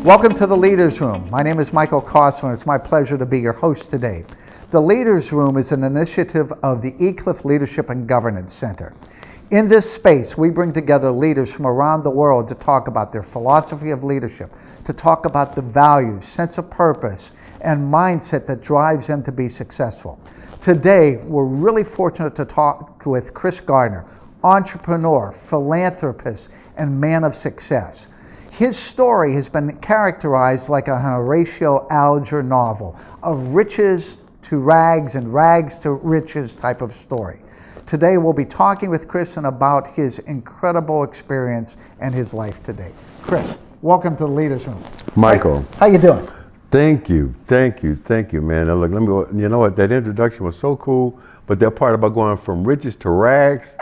Welcome to the Leaders Room. My name is Michael Kossler, and it's my pleasure to be your host today. The Leaders Room is an initiative of the eCliff Leadership and Governance Center. In this space, we bring together leaders from around the world to talk about their philosophy of leadership, to talk about the values, sense of purpose, and mindset that drives them to be successful. Today, we're really fortunate to talk with Chris Gardner, entrepreneur, philanthropist, and man of success. His story has been characterized like a Horatio Alger novel, of riches to rags and rags to riches type of story. Today we'll be talking with Chris about his incredible experience and his life today. Chris, welcome to the Leaders Room. Michael. How you doing? Thank you, man. Now look, let me go. You know what? That introduction was so cool, but that part about going from riches to rags,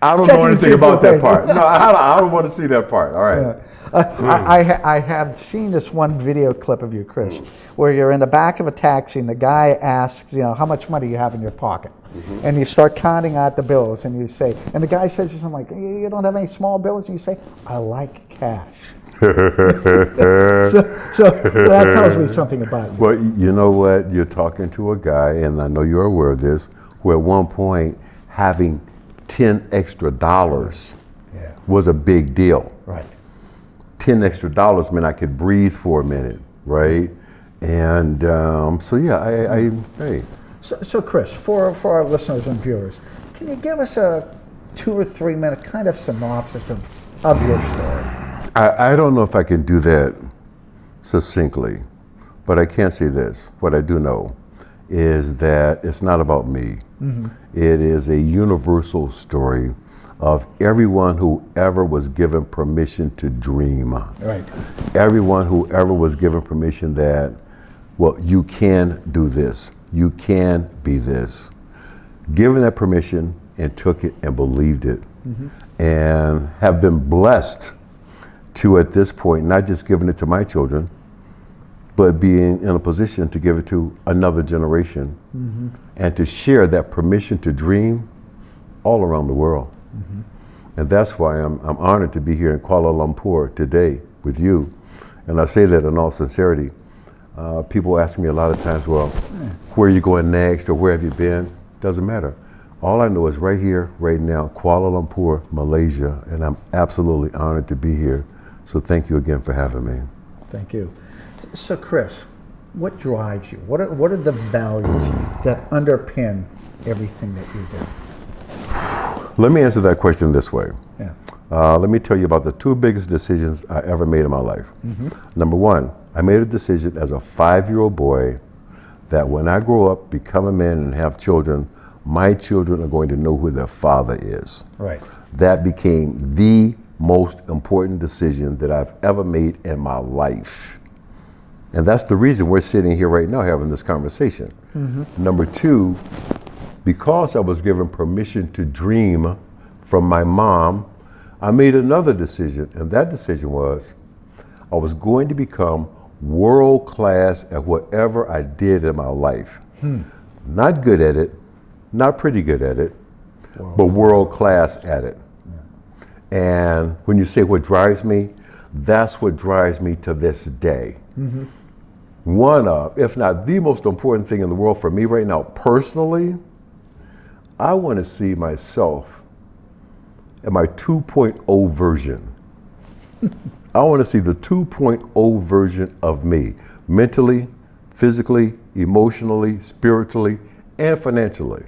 I don't know anything about that part. No, I don't want to see that part. All right. I have seen this one video clip of you, Chris, where you're in the back of a taxi and the guy asks, how much money you have in your pocket. Mm-hmm. And you start counting out the bills and you say, and the guy says something like, you don't have any small bills? And you say, I like cash. so that tells me something about you. Well, you know what? You're talking to a guy, and I know you're aware of this, who at one point having $10 extra was a big deal. Right. $10 extra meant I could breathe for a minute, right? And hey. So Chris, for our listeners and viewers, can you give us a 2 or 3 minute kind of synopsis of your story? I don't know if I can do that succinctly, but I can say this. What I do know is that it's not about me. Mm-hmm. It is a universal story of everyone who ever was given permission to dream. Right. Everyone who ever was given permission that, well, you can do this. You can be this. Given that permission and took it and believed it. Mm-hmm. And have been blessed to, at this point, not just giving it to my children, but being in a position to give it to another generation. Mm-hmm. And to share that permission to dream all around the world. Mm-hmm. And that's why I'm honored to be here in Kuala Lumpur today with you. And I say that in all sincerity. People ask me a lot of times, well, where are you going next or where have you been? Doesn't matter. All I know is right here, right now, Kuala Lumpur, Malaysia, and I'm absolutely honored to be here. So thank you again for having me. Thank you. So Chris, what drives you? What are the values that underpin everything that you do? Let me answer that question this way. Yeah. Let me tell you about the 2 biggest decisions I ever made in my life. Mm-hmm. Number 1, I made a decision as a 5-year-old boy that when I grow up, become a man and have children, my children are going to know who their father is. Right. That became the most important decision that I've ever made in my life. And that's the reason we're sitting here right now having this conversation. Mm-hmm. Number 2, because I was given permission to dream from my mom, I made another decision, and that decision was I was going to become world class at whatever I did in my life. Not good at it, not pretty good at it, but world class at it. Yeah. And when you say what drives me, that's what drives me to this day. Mm-hmm. One of, if not the most important thing in the world for me right now, personally, I want to see myself in my 2.0 version. I want to see the 2.0 version of me, mentally, physically, emotionally, spiritually, and financially.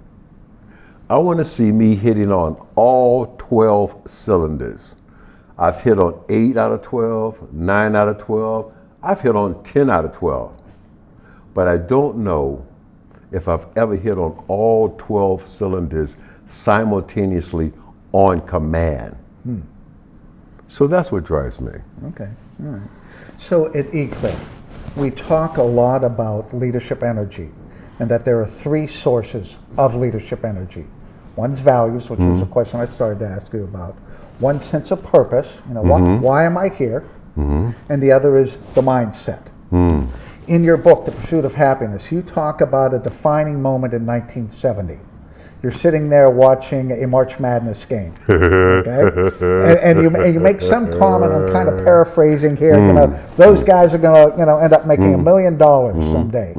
I want to see me hitting on all 12 cylinders. I've hit on 8 out of 12, 9 out of 12. I've hit on 10 out of 12. But I don't know if I've ever hit on all 12 cylinders simultaneously on command. So that's what drives me. Okay, all right. So at eCliff, we talk a lot about leadership energy and that there are 3 sources of leadership energy. One's values, which was the question I started to ask you about. One, sense of purpose, why am I here? Mm-hmm. And the other is the mindset. In your book, The Pursuit of Happyness, you talk about a defining moment in 1970. you're sitting there watching a March Madness game, okay? And you make some comment, I'm kind of paraphrasing here, those guys are going to, end up making $1 million someday.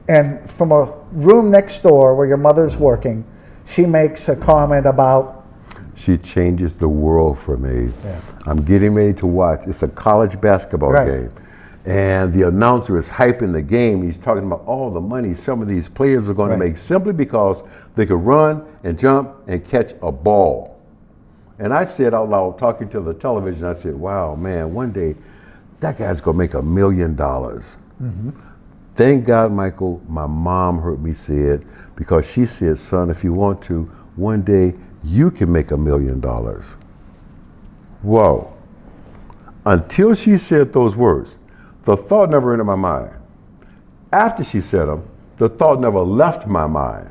And from a room next door where your mother's working, she makes a comment about, she changes the world for me. Yeah. I'm getting ready to watch. It's a college basketball game. And the announcer is hyping the game. He's talking about all the money some of these players are going to make simply because they could run and jump and catch a ball. And I said out loud, talking to the television, I said, wow, man, one day that guy's going to make $1 million. Thank God, Michael, my mom heard me say it, because she said, son, if you want to, one day you can make $1 million. Whoa. Until she said those words, the thought never entered my mind. After she said them, the thought never left my mind.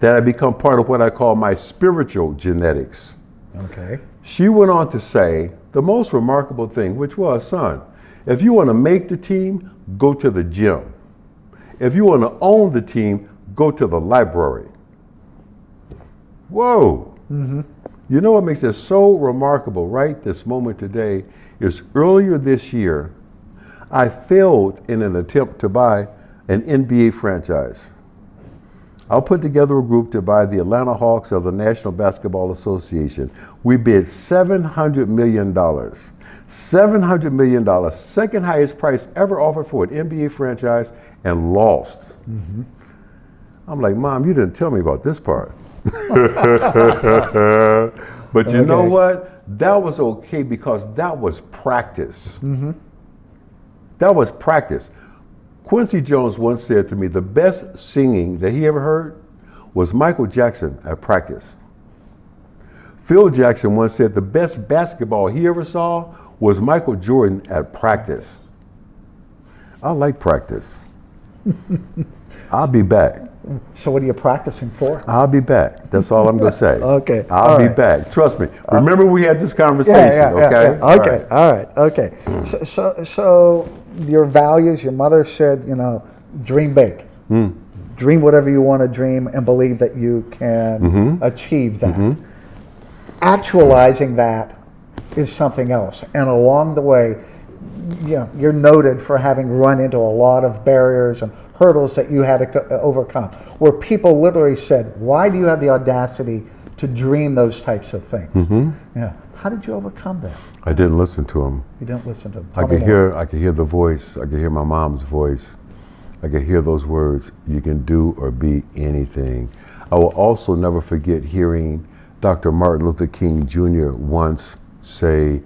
That had become part of what I call my spiritual genetics. okay, She went on to say the most remarkable thing, which was, son, if you want to make the team, go to the gym. If you want to own the team, go to the library. Whoa. You know what makes this so remarkable right this moment today is earlier this year, I failed in an attempt to buy an NBA franchise. I put together a group to buy the Atlanta Hawks of the National Basketball Association. We bid $700 million. $700 million, second highest price ever offered for an NBA franchise, and lost. I'm like, Mom, you didn't tell me about this part. But you know what? That was okay because that was practice. That was practice. Quincy Jones once said to me, the best singing that he ever heard was Michael Jackson at practice. Phil Jackson once said the best basketball he ever saw was Michael Jordan at practice. I like practice. I'll be back. so what are you practicing for? I'll be back. That's all I'm going to say. Okay. I'll be back. Trust me. Remember we had this conversation, okay? Okay. All right. Okay. So your values, your mother said, dream big. Dream whatever you want to dream and believe that you can achieve that. Actualizing that is something else. And along the way, you're noted for having run into a lot of barriers and hurdles that you had to overcome, where people literally said, why do you have the audacity to dream those types of things? How did you overcome that? I didn't listen to him. You didn't listen to them. I could hear the voice. I could hear my mom's voice. I could hear those words, you can do or be anything. I will also never forget hearing Dr. Martin Luther King Jr. once say,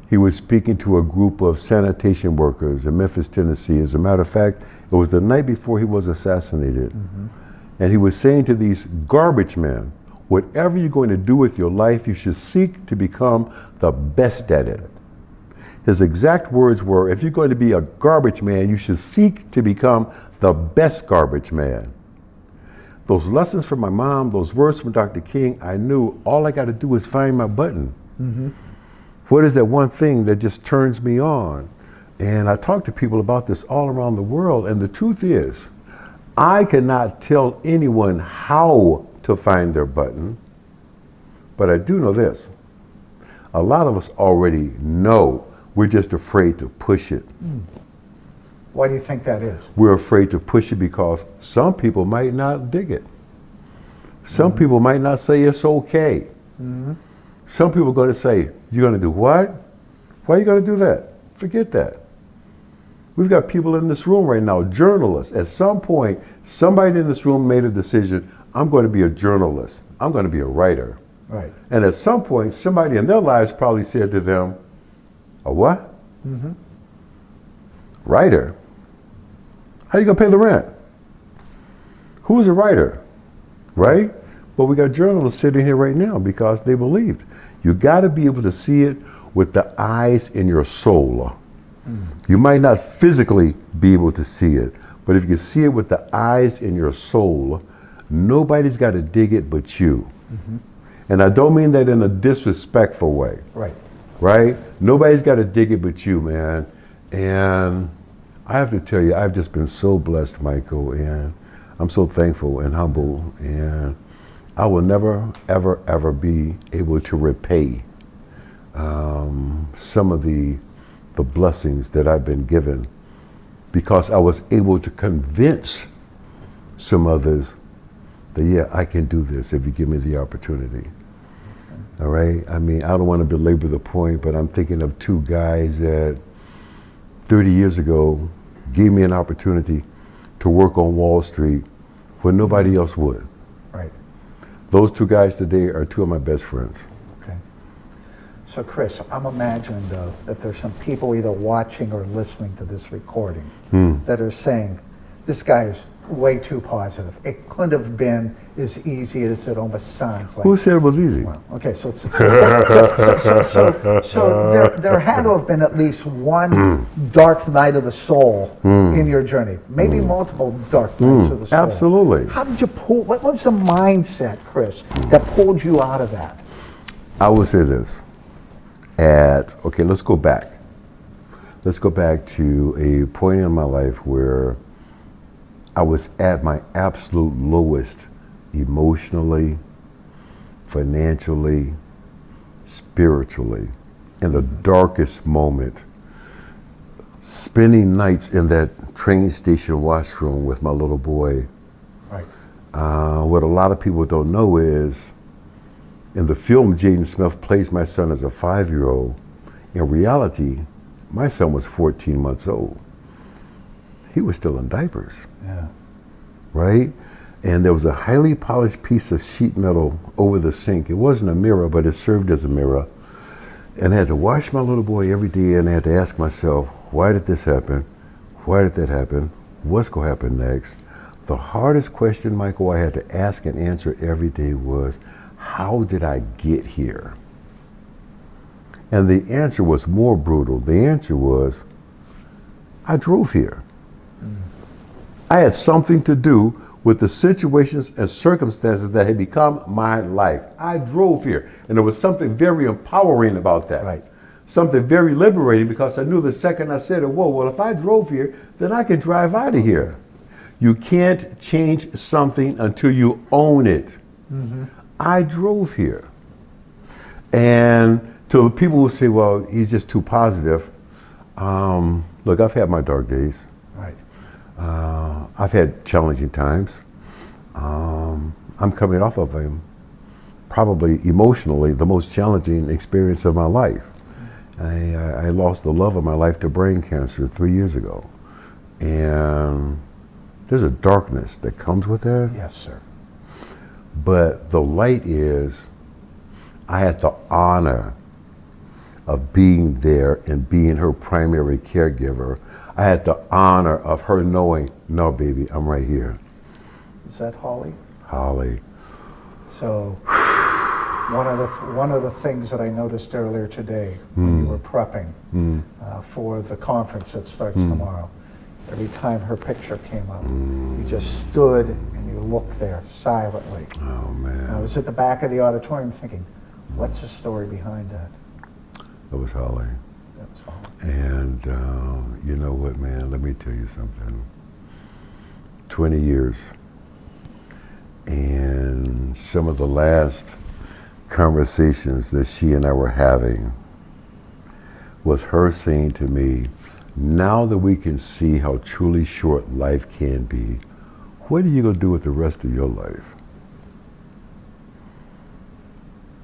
he was speaking to a group of sanitation workers in Memphis, Tennessee. As a matter of fact, it was the night before he was assassinated. And he was saying to these garbage men, whatever you're going to do with your life, you should seek to become the best at it. His exact words were, if you're going to be a garbage man, you should seek to become the best garbage man. Those lessons from my mom, those words from Dr. King, I knew all I got to do is find my button. What is that one thing that just turns me on? And I talk to people about this all around the world, and the truth is, I cannot tell anyone how to find their button, but I do know this. A lot of us already know, we're just afraid to push it. Why do you think that is? We're afraid to push it because some people might not dig it. Some people might not say it's okay. Some people are going to say, you're going to do what? Why are you going to do that? Forget that. We've got people in this room right now, journalists. At some point, somebody in this room made a decision, I'm going to be a journalist. I'm going to be a writer. Right. And at some point, somebody in their lives probably said to them, a what? Writer? How you going to pay the rent? Who's a writer? Right? But we got journalists sitting here right now because they believed. You got to be able to see it with the eyes in your soul. You might not physically be able to see it, but if you can see it with the eyes in your soul, nobody's got to dig it but you. And I don't mean that in a disrespectful way. Right? Nobody's got to dig it but you, man. And I have to tell you, I've just been so blessed, Michael, and I'm so thankful and humble. And I will never, ever, ever be able to repay some of the blessings that I've been given, because I was able to convince some others that, yeah, I can do this if you give me the opportunity. All right? I mean, I don't want to belabor the point, but I'm thinking of two guys that 30 years ago gave me an opportunity to work on Wall Street when nobody else would. Right. Those two guys today are two of my best friends. Okay. So Chris, I'm imagining though that there's some people either watching or listening to this recording that are saying, this guy is way too positive. It couldn't have been as easy as it almost sounds like. Who said it was easy? Well, okay, so there had to have been at least one dark night of the soul in your journey. Maybe multiple dark nights of the soul. Absolutely. How did you pull, what was the mindset, Chris, that pulled you out of that? I would say this. Okay, let's go back. Let's go back to a point in my life where I was at my absolute lowest emotionally, financially, spiritually, in the darkest moment, spending nights in that train station washroom with my little boy. Right. What a lot of people don't know is, in the film, Jaden Smith plays my son as a 5-year-old. In reality, my son was 14 months old. He was still in diapers. Yeah. Right? And there was a highly polished piece of sheet metal over the sink. It wasn't a mirror, but it served as a mirror. And I had to wash my little boy every day, and I had to ask myself, why did this happen? Why did that happen? What's going to happen next? The hardest question, Michael, I had to ask and answer every day was, how did I get here? And the answer was more brutal. The answer was, I drove here. I had something to do with the situations and circumstances that had become my life. I drove here, and there was something very empowering about that. Right. Something very liberating, because I knew the second I said it, whoa, well, if I drove here, then I can drive out of here. You can't change something until you own it. I drove here. And to the people who say, well, he's just too positive, look, I've had my dark days. Right. I've had challenging times. I'm coming off of probably emotionally the most challenging experience of my life. I lost the love of my life to brain cancer 3 years ago. And there's a darkness that comes with that. Yes, sir. But the light is, I had the honor of being there and being her primary caregiver. I had the honor of her knowing, no, baby, I'm right here. Is that Holly? Holly. So one of the things that I noticed earlier today when you were prepping for the conference that starts tomorrow, every time her picture came up, you just stood and you looked there silently. Oh, man. And I was at the back of the auditorium thinking, what's the story behind that? That was Holly. That was Holly. And you know what, man, let me tell you something. 20 years. And some of the last conversations that she and I were having was her saying to me, now that we can see how truly short life can be, what are you going to do with the rest of your life?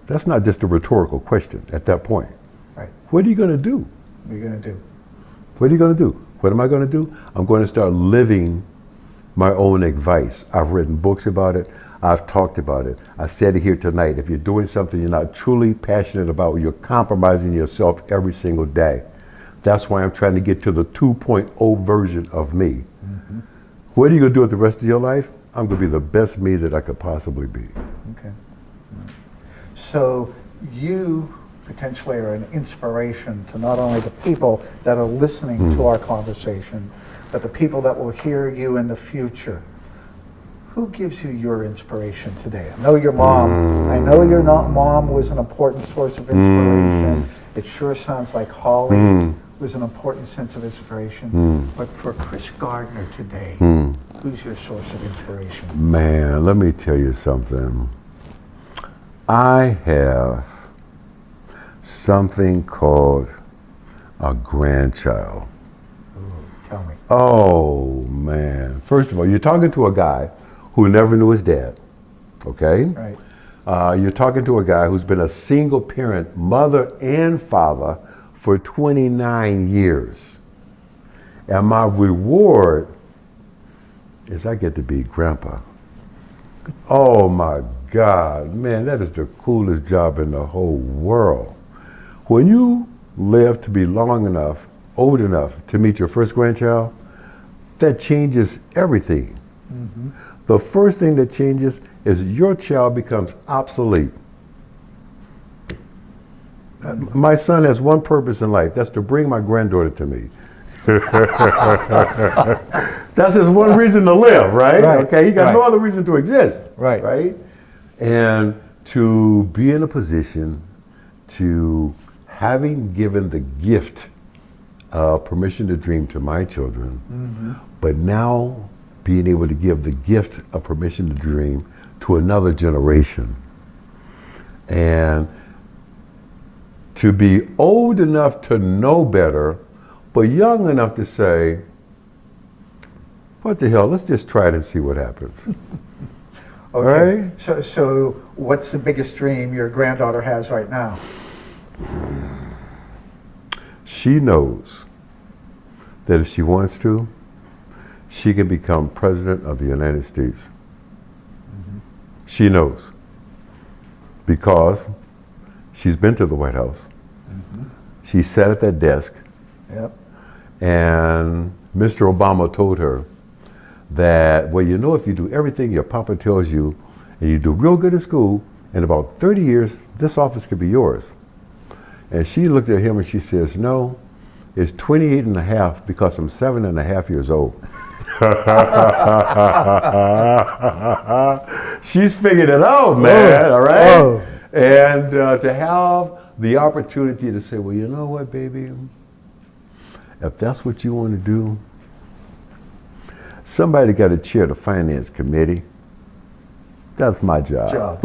That's not just a rhetorical question at that point. Right. What are you going to do? What are you going to do? What are you going to do? What am I going to do? I'm going to start living my own advice. I've written books about it. I've talked about it. I said it here tonight. If you're doing something you're not truly passionate about, you're compromising yourself every single day. That's why I'm trying to get to the 2.0 version of me. What are you going to do with the rest of your life? I'm going to be the best me that I could possibly be. Okay. So you potentially are an inspiration to not only the people that are listening to our conversation, but the people that will hear you in the future. Who gives you your inspiration today? I know your mom. I know your mom was an important source of inspiration. It sure sounds like Holly was an important sense of inspiration. But for Chris Gardner today, who's your source of inspiration? Man, let me tell you something. I have something called a grandchild. Tell me. Oh, man. First of all, you're talking to a guy who never knew his dad, okay? Right. You're talking to a guy who's been a single parent, mother and father, for 29 years. And my reward is I get to be grandpa. Oh my God, man, that is the coolest job in the whole world. When you live to be long enough, old enough to meet your first grandchild, that changes everything. Mm-hmm. The first thing that changes is your child becomes obsolete. My son has one purpose in life, that's to bring my granddaughter to me. That's his one reason to live, right? Okay, he got no other reason to exist, right? And to be in a position to, having given the gift of permission to dream to my children, but now being able to give the gift of permission to dream to another generation. And to be old enough to know better, but young enough to say, what the hell, let's just try it and see what happens. Okay. Right? So what's the biggest dream your granddaughter has right now? She knows that if she wants to, she can become president of the United States. She knows because she's been to the White House. She sat at that desk. Yep. And Mr. Obama told her that, well, you know, if you do everything your papa tells you and you do real good at school, in about 30 years, this office could be yours. And she looked at him and she says, no, it's 28 and a half because I'm 7.5 years old. She's figured it out, man, all right? Oh. And to have the opportunity to say, well, you know what, baby? If that's what you want to do, somebody got to chair the finance committee. That's my job.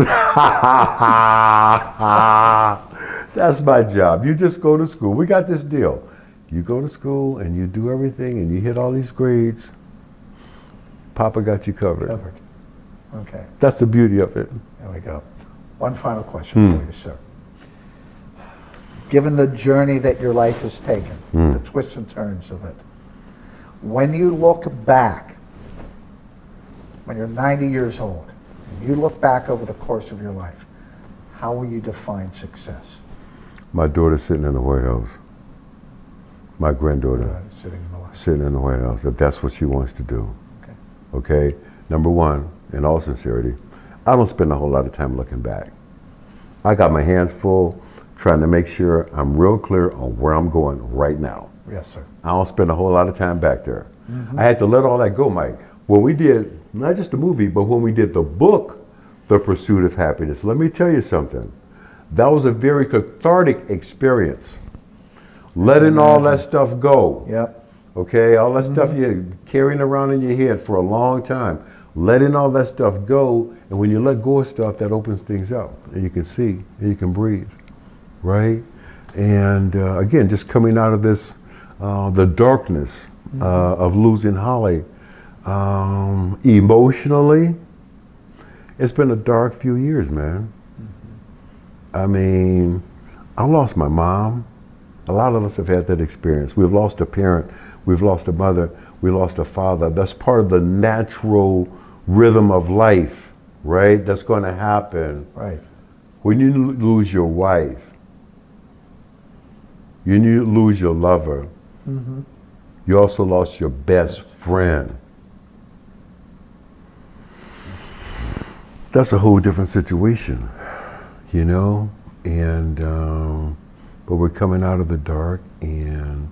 That's my job. You just go to school. We got this deal. You go to school and you do everything and you hit all these grades. Papa got you covered. Okay. That's the beauty of it. There we go. One final question for you, sir. Given the journey that your life has taken, the twists and turns of it, when you look back, when you're 90 years old, and you look back over the course of your life, how will you define success? My daughter sitting in the White House. My granddaughter sitting in the White House, if that's what she wants to do. Okay? Number one, in all sincerity, I don't spend a whole lot of time looking back. I got my hands full trying to make sure I'm real clear on where I'm going right now. Yes, sir. I don't spend a whole lot of time back there. I had to let all that go, Mike. When we did, not just the movie, but when we did the book, The Pursuit of Happyness, let me tell you something. That was a very cathartic experience. Letting all that stuff go. Yep. Okay, all that stuff you're carrying around in your head for a long time. Letting all that stuff go, and when you let go of stuff, that opens things up, and you can see, and you can breathe, right? And again, just coming out of this, the darkness of losing Holly, emotionally, it's been a dark few years, man. I mean, I lost my mom. A lot of us have had that experience. We've lost a parent, we've lost a mother, we lost a father. That's part of the natural rhythm of life, right? That's going to happen. Right. When you lose your wife, when you lose your lover, you also lost your best friend. That's a whole different situation, you know? And but we're coming out of the dark, and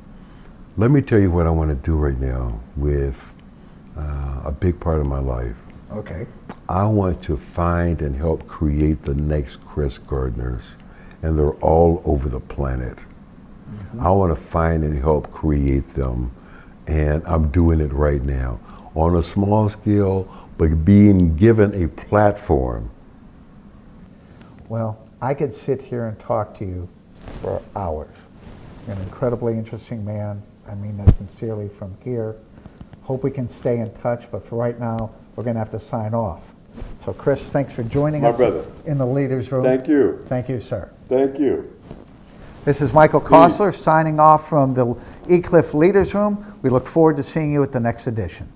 let me tell you what I want to do right now with a big part of my life. Okay. I want to find and help create the next Chris Gardners, and they're all over the planet. I want to find and help create them, and I'm doing it right now on a small scale, but being given a platform. Well, I could sit here and talk to you for hours. You're an incredibly interesting man. I mean that sincerely from here. Hope we can stay in touch, but for right now, we're going to have to sign off. So Chris, thanks for joining us brother. in the Leaders Room. Thank you. Thank you, sir. Thank you. This is Michael Kostler signing off from the eCliff Leaders Room. We look forward to seeing you at the next edition.